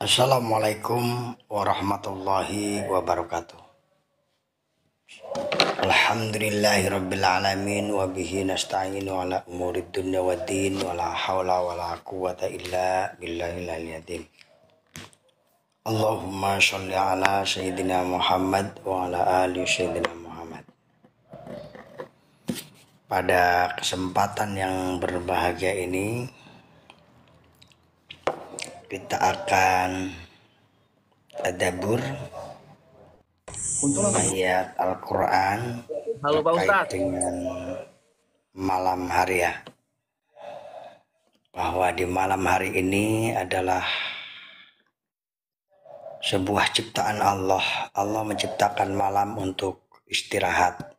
Assalamualaikum warahmatullahi wabarakatuh. Alhamdulillahirrabbilalamin. Wabihi nasta'inu ala umurid dunya waddin. Wala hawla wala quwata illa billahil aliyyil. Allahumma sholli ala sayyidina Muhammad wa ala ali sayyidina Muhammad. Pada kesempatan yang berbahagia ini kita akan tadabbur ayat Al-Quran terkait dengan malam hari ya. Bahwa di malam hari ini adalah sebuah ciptaan Allah. Allah menciptakan malam untuk istirahat.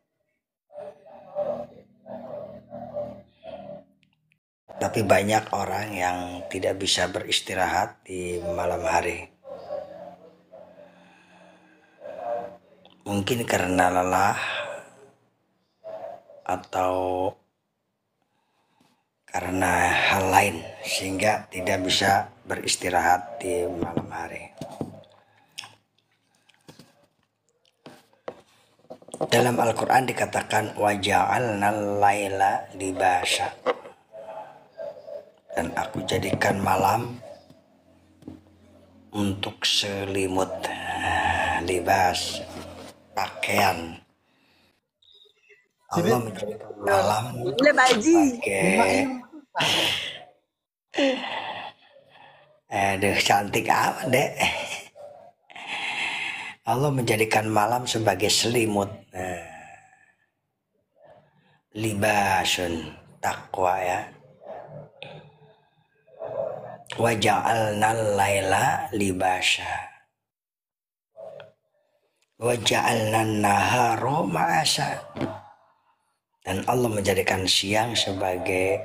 Tapi banyak orang yang tidak bisa beristirahat di malam hari. Mungkin karena lelah atau karena hal lain sehingga tidak bisa beristirahat di malam hari. Dalam Al-Quran dikatakan waja'alnal laila libasa, dan aku jadikan malam untuk selimut, libas, pakaian. Allah menjadikan malam sebagai aduh cantik amat deh. Allah menjadikan malam sebagai selimut, libasun, takwa ya. Wa ja'alnal laila libasa wa ja'alnan nahara ma'asa, dan Allah menjadikan siang sebagai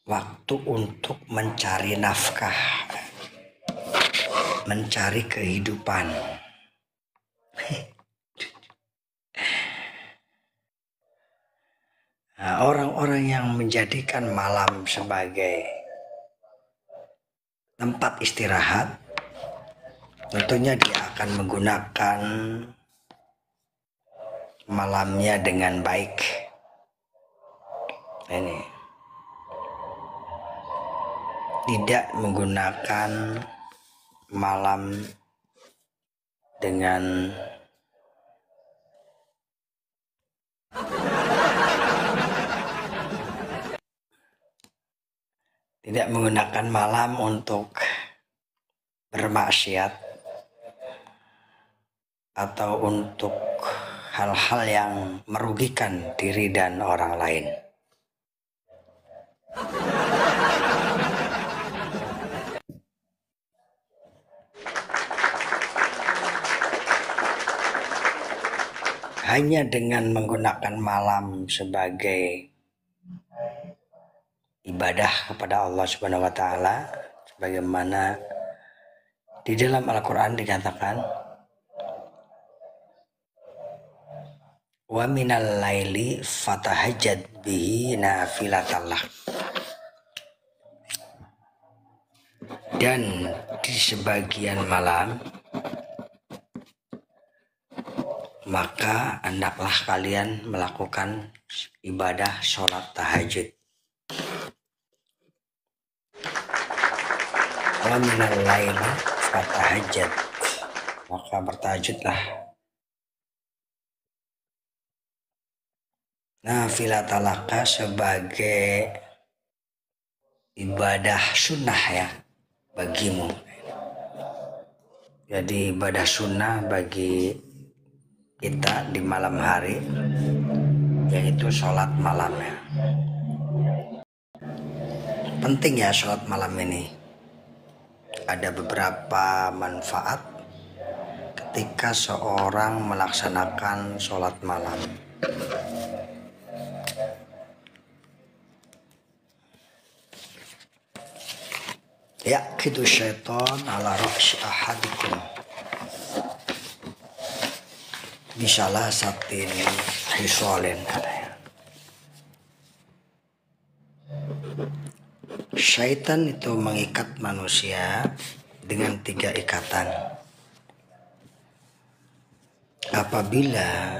waktu untuk mencari nafkah, mencari kehidupan. Nah, orang-orang yang menjadikan malam sebagai tempat istirahat, tentunya dia akan menggunakan malamnya dengan baik. Ini tidak menggunakan malam dengan tidak menggunakan malam untuk bermaksiat atau untuk hal-hal yang merugikan diri dan orang lain. Hanya dengan menggunakan malam sebagai ibadah kepada Allah Subhanahu wa taala, sebagaimana di dalam Al-Quran dikatakan wa minal laili fatahajjad bihi nafilatallah, dan di sebagian malam maka hendaklah kalian melakukan ibadah sholat tahajud. Wa minal laili fatahajjad, maka bertahajudlah. Nafilatalaka sebagai ibadah sunnah ya bagimu. Jadi ibadah sunnah bagi kita di malam hari, yaitu sholat malam ya. Penting ya sholat malam ini. Ada beberapa manfaat ketika seorang melaksanakan sholat malam. Ya, gitu syaitan ala ra'si ahadikum bisalah satin hisolin katanya. syaitan itu mengikat manusia dengan 3 ikatan. Apabila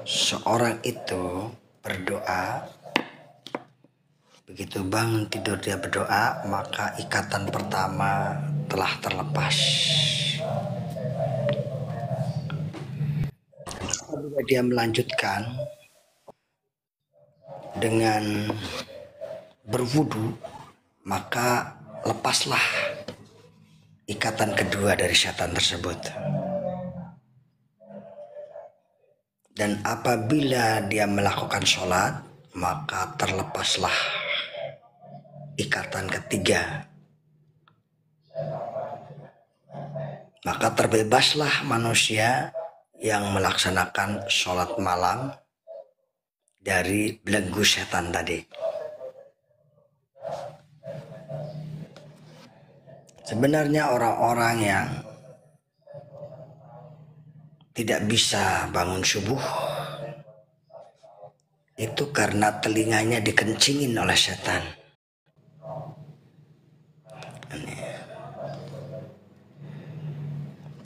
seorang itu berdoa, begitu bangun tidur dia berdoa, maka ikatan pertama telah terlepas. Apabila dia melanjutkan dengan berwudu, maka lepaslah ikatan kedua dari syaitan tersebut. Dan apabila dia melakukan sholat, maka terlepaslah ikatan ketiga. Maka terbebaslah manusia yang melaksanakan sholat malam dari belenggu setan tadi. Sebenarnya orang-orang yang tidak bisa bangun subuh itu karena telinganya dikencingin oleh setan.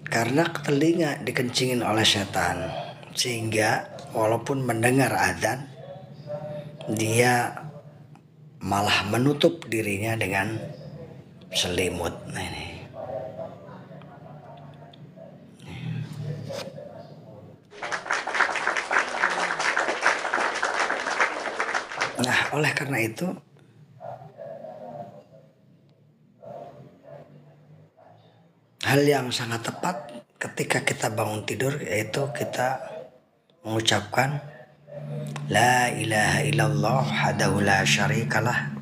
Karena telinga dikencingin oleh setan, sehingga walaupun mendengar azan, dia malah menutup dirinya dengan selimut. Nah, oleh karena itu hal yang sangat tepat ketika kita bangun tidur yaitu kita mengucapkan La ilaha illallah hadahu la syarikalah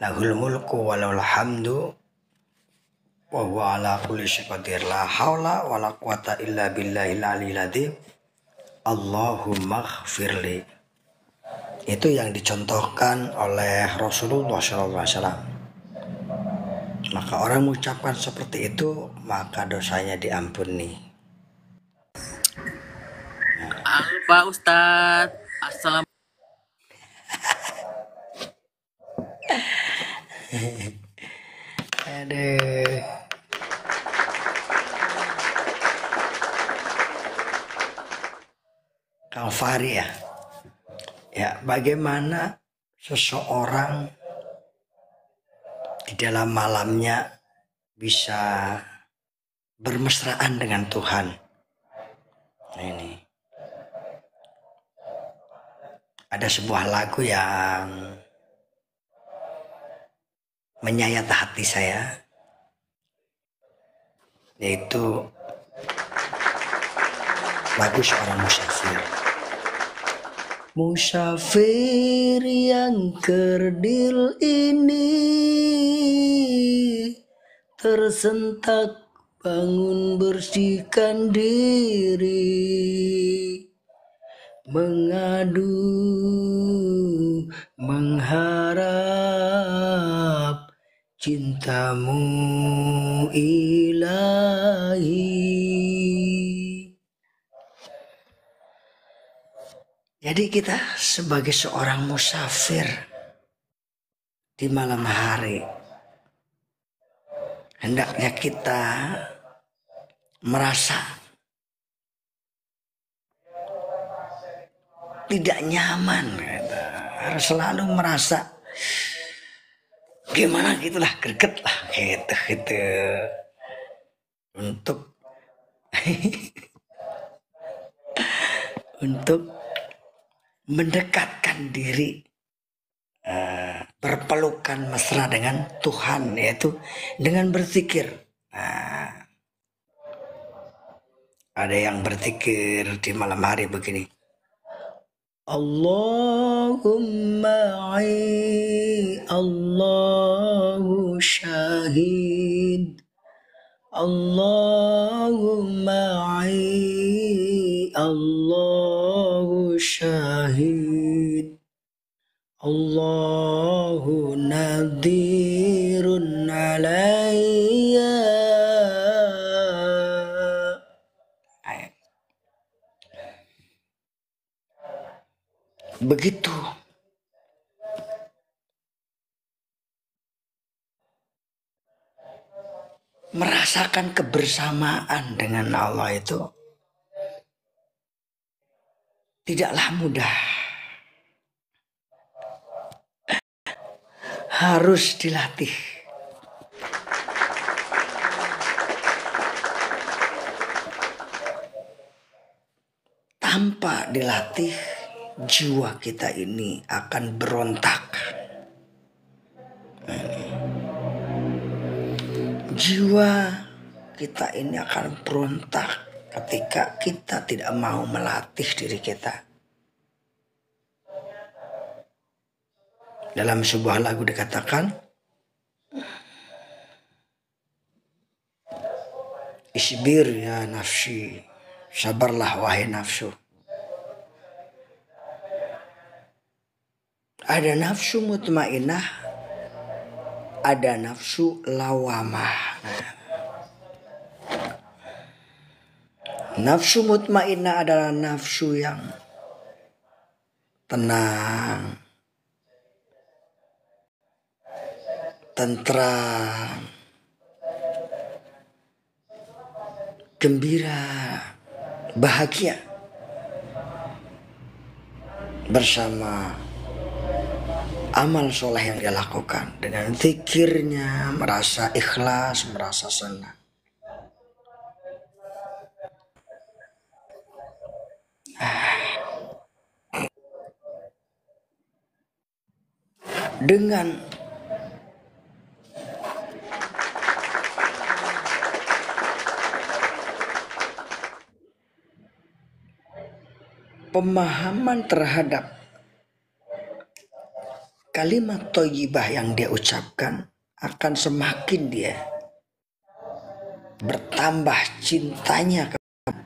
lahul mulku walahul hamdu wa huwa ala kulli syai'in qadir la haula wala quwata illa billahil aliyil azim Allahumma ighfirli. Itu yang dicontohkan oleh Rasulullah SAW. Maka orang mengucapkan seperti itu, maka dosanya diampuni. Halo Pak Ustadz, Assalamualaikum. Aduh. Kang Fahri ya. Ya, bagaimana seseorang di dalam malamnya bisa bermesraan dengan Tuhan. Nah, ini ada sebuah lagu yang menyayat hati saya, yaitu lagu seorang musafir. Musafir yang kerdil ini tersentak bangun bersihkan diri, mengadu mengharap cintamu ilahi. Jadi kita sebagai seorang musafir di malam hari, hendaknya kita merasa tidak nyaman, harus selalu merasa gimana gitulah, greget lah gitu untuk untuk mendekatkan diri, berpelukan mesra dengan Tuhan, yaitu dengan berzikir. Ada yang berzikir di malam hari begini, Allahumma Allahu syahid, Allahumma Allahu syahid, Allahu nadirun alayya. Begitu merasakan kebersamaan dengan Allah itu tidaklah mudah. Harus dilatih. Tanpa dilatih, jiwa kita ini akan berontak. Jiwa kita ini akan berontak ketika kita tidak mau melatih diri kita. Dalam sebuah lagu dikatakan, isbir ya nafsi, sabarlah wahai nafsu. Ada nafsu mutmainnah, ada nafsu lawamah. Nafsu mutmainnah adalah nafsu yang tenang, tentram, gembira, bahagia bersama amal soleh yang dia lakukan. Dengan zikirnya merasa ikhlas, merasa senang. Dengan pemahaman terhadap kalimat thayyibah yang dia ucapkan, akan semakin dia bertambah cintanya kepada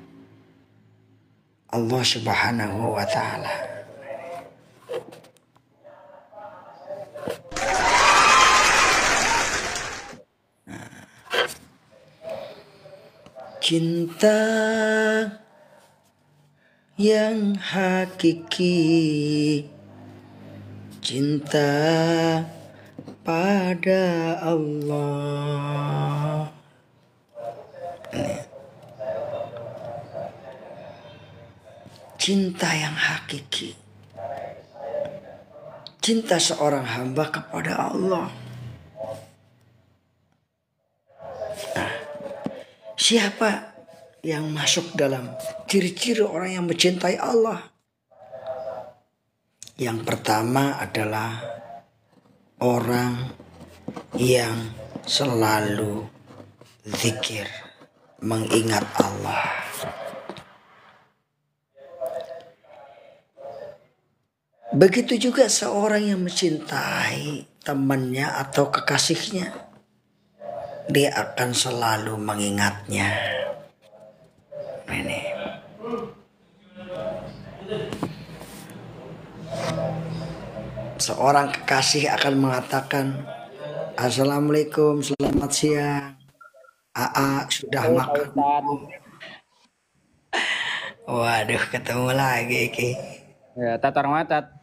Allah Subhanahu wa Ta'ala. Cinta yang hakiki, cinta pada Allah. Cinta yang hakiki, cinta seorang hamba kepada Allah. Siapa yang masuk dalam ciri-ciri orang yang mencintai Allah? Yang pertama adalah orang yang selalu zikir, mengingat Allah. Begitu juga seorang yang mencintai temannya atau kekasihnya, dia akan selalu mengingatnya. Ini. Seorang kekasih akan mengatakan, Assalamualaikum, selamat siang. AA sudah makan. Waduh, ketemu lagi Ki. Ya, tatar matat.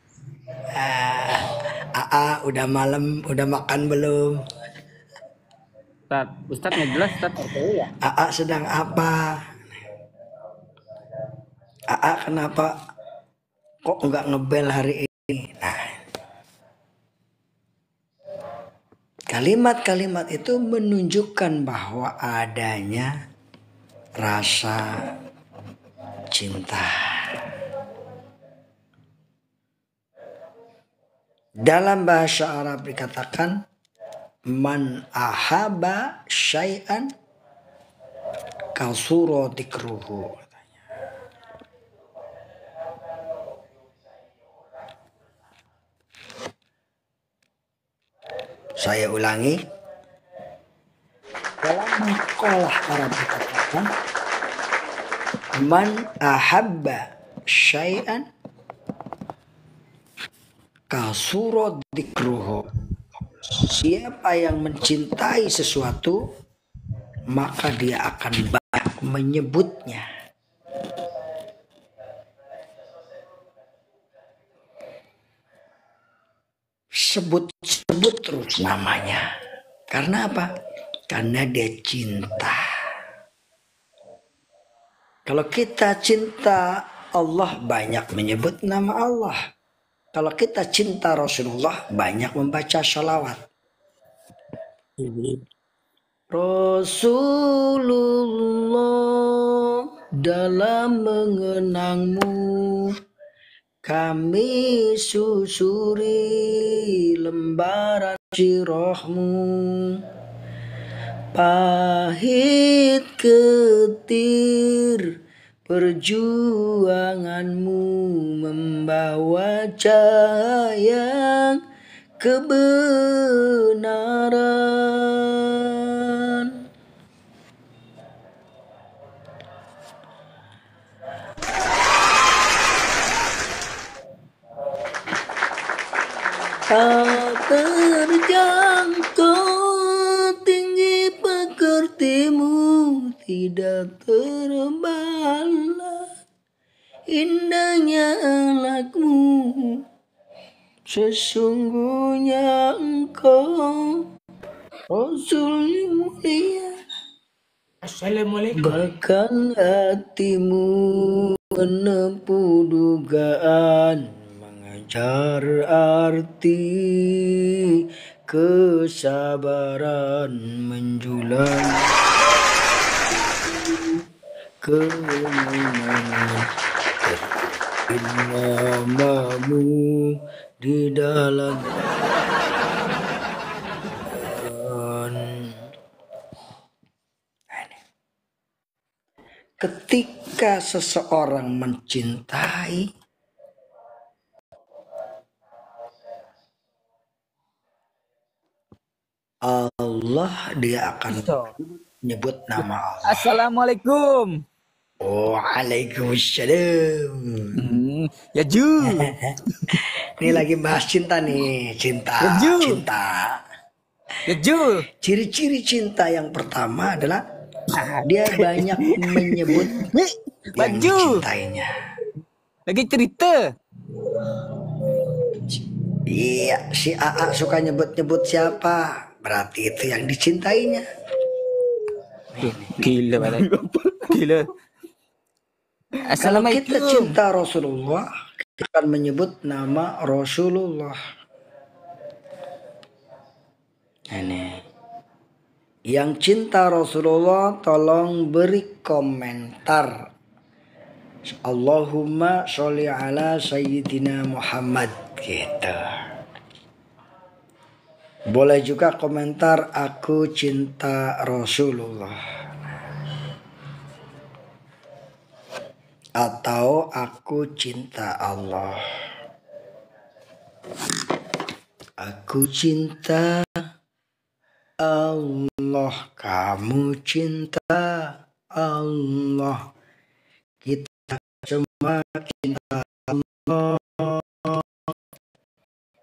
AA udah malam, udah makan belum? Ustadz nggak jelas, Ustadz. Ya. AA sedang apa? AA kenapa kok nggak ngebel hari ini? Nah, kalimat-kalimat itu menunjukkan bahwa adanya rasa cinta. Dalam bahasa Arab dikatakan, man ahaba syai'an kasuro dikruhu. Saya ulangi. Dalam makalah Arab dikatakan, man ahabba syai'an kasuro dikruhu. Siapa yang mencintai sesuatu, maka dia akan banyak menyebutnya. Sebut terus namanya. Karena apa? Karena dia cinta. Kalau kita cinta Allah, banyak menyebut nama Allah. Kalau kita cinta Rasulullah, banyak membaca sholawat. Rasulullah, dalam mengenangmu kami susuri lembaran sirahmu. Pahit ketir perjuanganmu membawa cahaya kebenaran. Tak terjangkau tinggi pekertimu, tidak terbalas indahnya akhlakmu. Sesungguhnya engkau Rasul mulia. Assalamualaikum. Bahkan hatimu menempuh dugaan, mengajar arti kesabaran, menjulang kemenangan. Namamu di dalam ketika seseorang mencintai, Allah, dia akan menyebut nama Allah. Assalamualaikum. Waalaikumsalam. Ya Ju. Ini lagi bahas cinta nih, cinta. Ya Ju. Ciri-ciri cinta yang pertama adalah dia banyak menyebut yang dicintainya. Lagi cerita. Iya, si AA suka nyebut-nyebut siapa, berarti itu yang dicintainya. Gila banget. Gila. Kalau kita cinta Rasulullah, kita akan menyebut nama Rasulullah. Ini. Yang cinta Rasulullah, tolong beri komentar. Allahumma sholli ala Sayyidina Muhammad, gitu. Boleh juga komentar aku cinta Rasulullah. Atau aku cinta Allah. Aku cinta Allah, kamu cinta Allah, kita semua cinta Allah.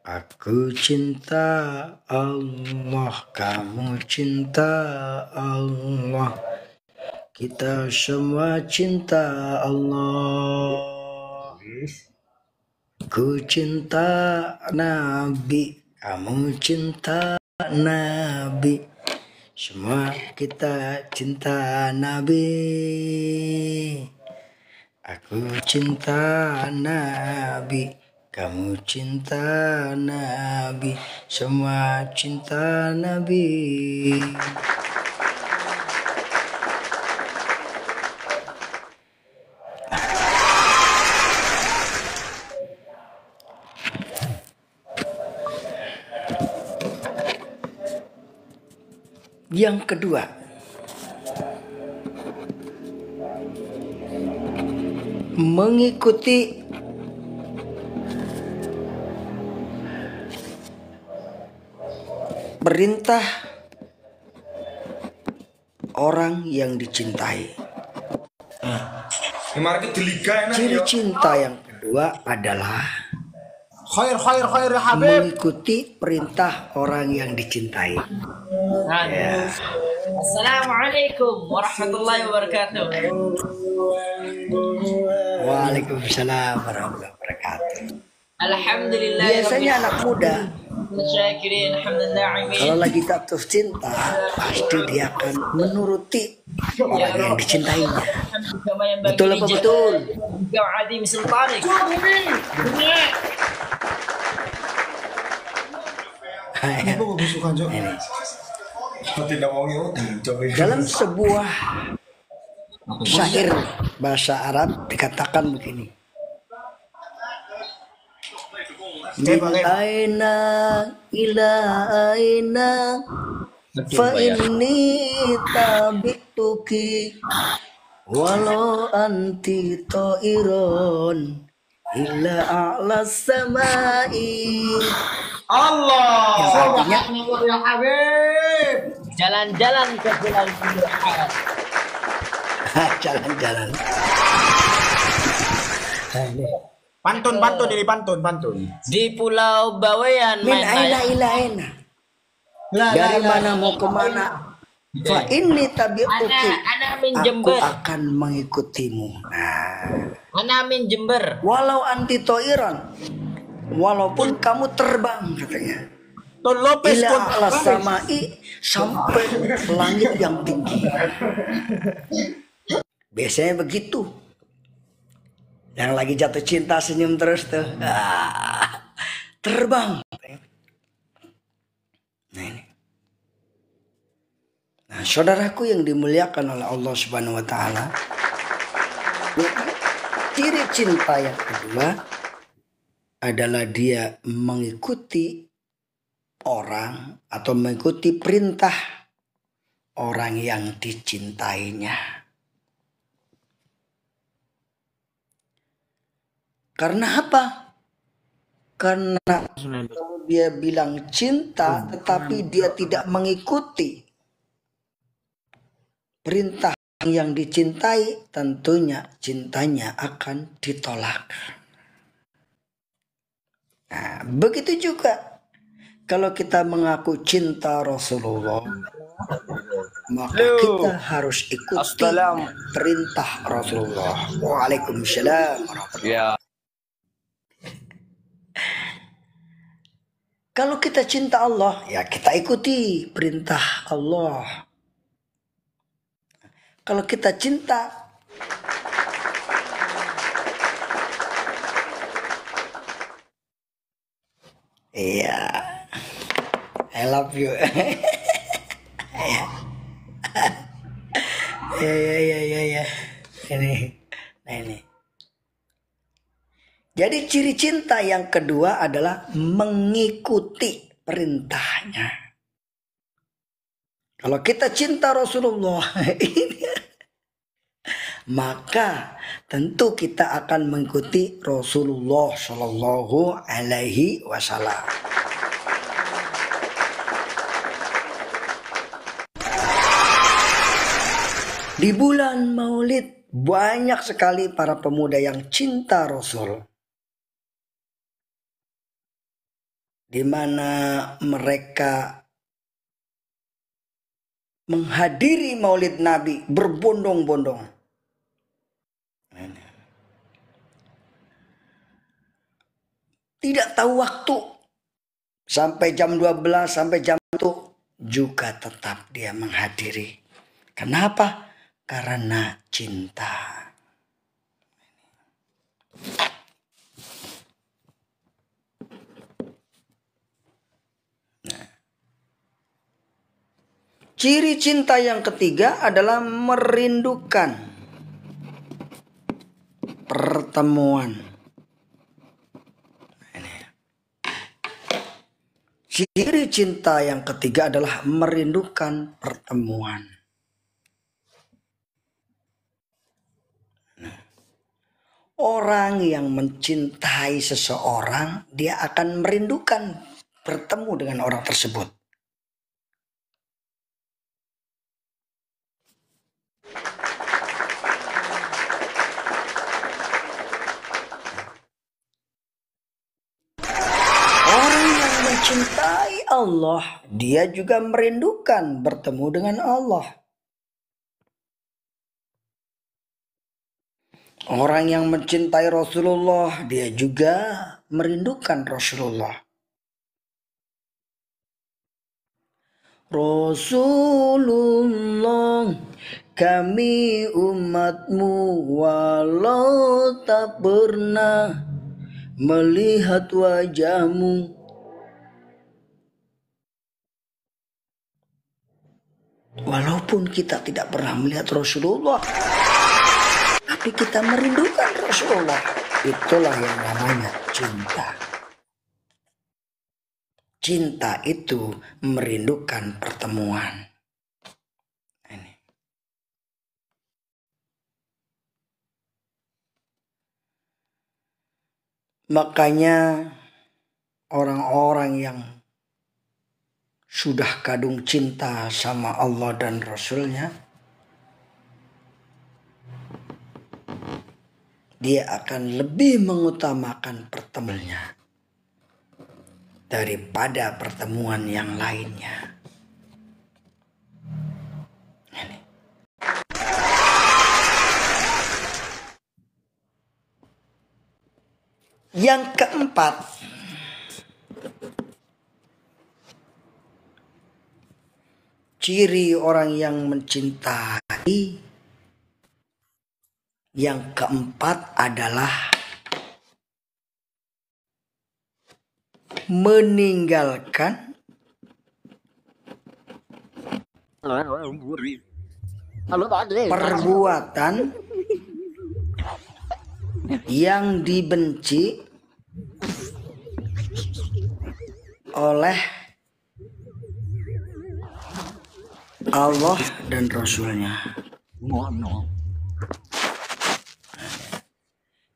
Aku cinta Allah, kamu cinta Allah, kita semua cinta Allah. Aku cinta Nabi, kamu cinta Nabi, semua kita cinta Nabi. Aku cinta Nabi, kamu cinta Nabi, semua cinta Nabi. Yang kedua, mengikuti perintah orang yang dicintai. Ciri cinta yang kedua adalah mengikuti perintah orang yang dicintai. Ya. Assalamualaikum warahmatullahi wabarakatuh. Waalaikumsalam warahmatullahi wabarakatuh. Alhamdulillah. Biasanya anak muda Syakirin hamdan na'imin. Kalau lagi jatuh cinta, pasti dia akan menuruti orang yang dicintainya. Betul apa betul? Adim sultanik. Ini. Dalam sebuah syair bahasa Arab dikatakan begini. Min aina ila aina fa inni tabi'tuki walau anti ta'irun illa a'la samai. Allah. Yang artinya Ya Habib. Jalan-jalan ke bulan Zulhijjah. jalan-jalan. Pantun ini pantun. Di Pulau Bawean Min main aina ila aina. Dari mana mau kemana? Fa inni tabi'tuki. Ana min Aku Jember. akan mengikutimu. Nah, Ana min Jember. walau anti toiran, walaupun kamu terbang katanya. Ton Lopez Ila ala samai, sampai langit yang tinggi. Biasanya begitu. Yang lagi jatuh cinta senyum terus tuh. Terbang. Nah ini. Nah, saudaraku yang dimuliakan oleh Allah Subhanahu wa taala. Ciri cinta yang kedua adalah dia mengikuti orang atau mengikuti perintah orang yang dicintainya. Karena apa? Karena kalau dia bilang cinta tetapi dia tidak mengikuti perintah yang dicintai, tentunya cintanya akan ditolak. Nah, begitu juga kalau kita mengaku cinta Rasulullah, maka kita harus ikuti perintah Rasulullah. Waalaikumsalam warahmatullahi. Kalau kita cinta Allah, ya kita ikuti perintah Allah. Kalau kita cinta iya, I love you. Ya. Ini. Jadi ciri cinta yang kedua adalah mengikuti perintahnya. Kalau kita cinta Rasulullah, maka tentu kita akan mengikuti Rasulullah Shallallahu Alaihi Wasallam. Di bulan Maulid banyak sekali para pemuda yang cinta Rasul, di mana mereka menghadiri Maulid Nabi berbondong-bondong. Tidak tahu waktu, sampai jam 12, sampai jam 1 juga tetap dia menghadiri. Kenapa? Karena cinta. Ciri cinta yang ketiga adalah merindukan pertemuan. Ciri cinta yang ketiga adalah merindukan pertemuan. Orang yang mencintai seseorang, dia akan merindukan bertemu dengan orang tersebut. Orang yang mencintai Allah, dia juga merindukan bertemu dengan Allah. Orang yang mencintai Rasulullah, dia juga merindukan Rasulullah. Rasulullah, kami umatmu walau tak pernah melihat wajahmu. Walaupun kita tidak pernah melihat Rasulullah, tapi kita merindukan Rasulullah. Itulah yang namanya cinta. Cinta itu merindukan pertemuan. Ini. Makanya orang-orang yang sudah kadung cinta sama Allah dan Rasulnya, dia akan lebih mengutamakan pertemuannya daripada pertemuan yang lainnya. Ini. Yang keempat, ciri orang yang mencintai yang keempat adalah meninggalkan perbuatan yang dibenci oleh Allah dan Rasulnya.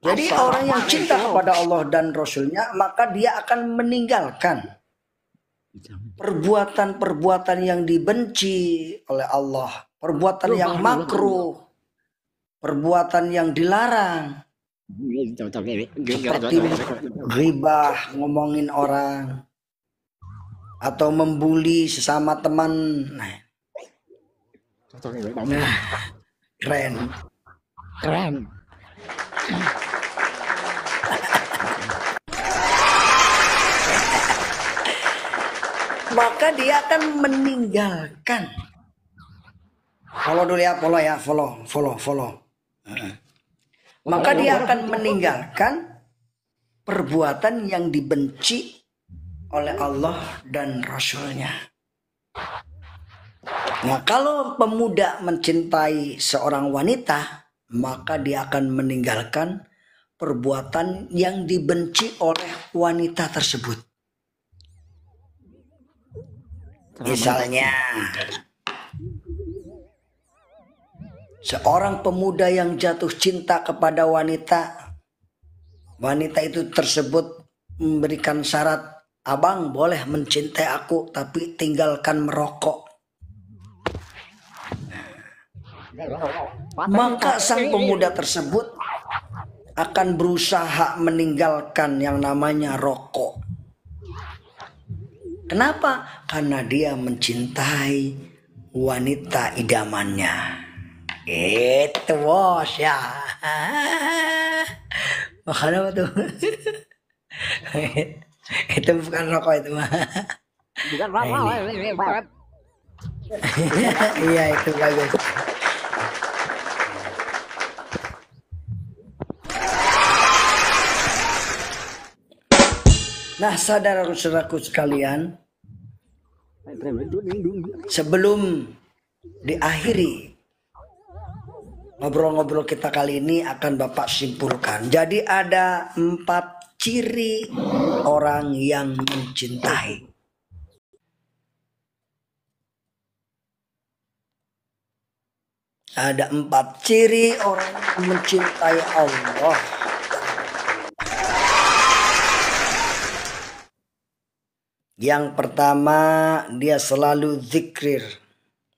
Jadi orang yang cinta kepada Allah dan Rasulnya, maka dia akan meninggalkan perbuatan-perbuatan yang dibenci oleh Allah, perbuatan yang makruh, perbuatan yang dilarang, seperti ghibah, ngomongin orang, atau membuli sesama teman. Nah, keren. Maka dia akan meninggalkan. Follow dulu ya, follow. Maka dia akan meninggalkan perbuatan yang dibenci oleh Allah dan Rasulnya. Nah, kalau pemuda mencintai seorang wanita, maka dia akan meninggalkan perbuatan yang dibenci oleh wanita tersebut. Misalnya, seorang pemuda yang jatuh cinta kepada wanita, wanita itu tersebut memberikan syarat, abang boleh mencintai aku tapi tinggalkan merokok. Maka sang pemuda tersebut akan berusaha meninggalkan yang namanya rokok. Kenapa? Karena dia mencintai wanita idamannya. Itu bos ya. Makan apa tuh? Itu bukan rokok itu mah. Bukan rokok. Iya itu bagus. Nah, saudara-saudaraku sekalian, sebelum diakhiri ngobrol-ngobrol kita kali ini akan Bapak simpulkan. Jadi ada 4 ciri orang yang mencintai. Ada 4 ciri orang yang mencintai Allah. Yang pertama, dia selalu zikir,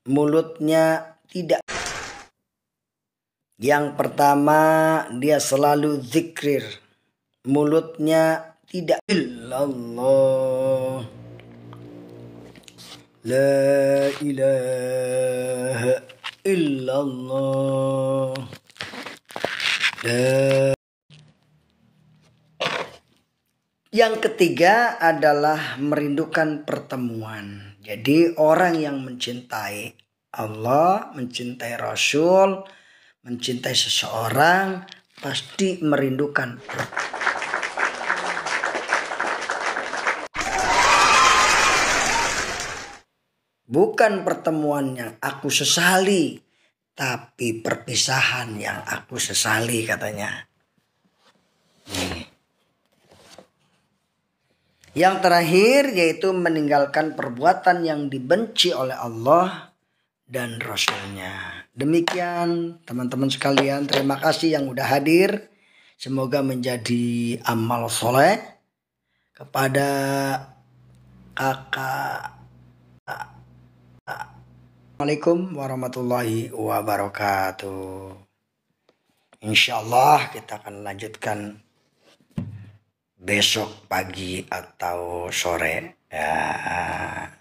mulutnya tidak. Yang pertama, dia selalu zikir, mulutnya tidak. Illallah, la ilaha illallah, la. Yang ketiga adalah merindukan pertemuan. Jadi orang yang mencintai Allah, mencintai Rasul, mencintai seseorang pasti merindukan. Bukan pertemuan yang aku sesali, tapi perpisahan yang aku sesali katanya. Yang terakhir yaitu meninggalkan perbuatan yang dibenci oleh Allah dan Rasulnya. Demikian teman-teman sekalian, terima kasih yang udah hadir. Semoga menjadi amal soleh kepada kakak. Assalamualaikum warahmatullahi wabarakatuh. Insyaallah kita akan lanjutkan besok pagi atau sore. Ya.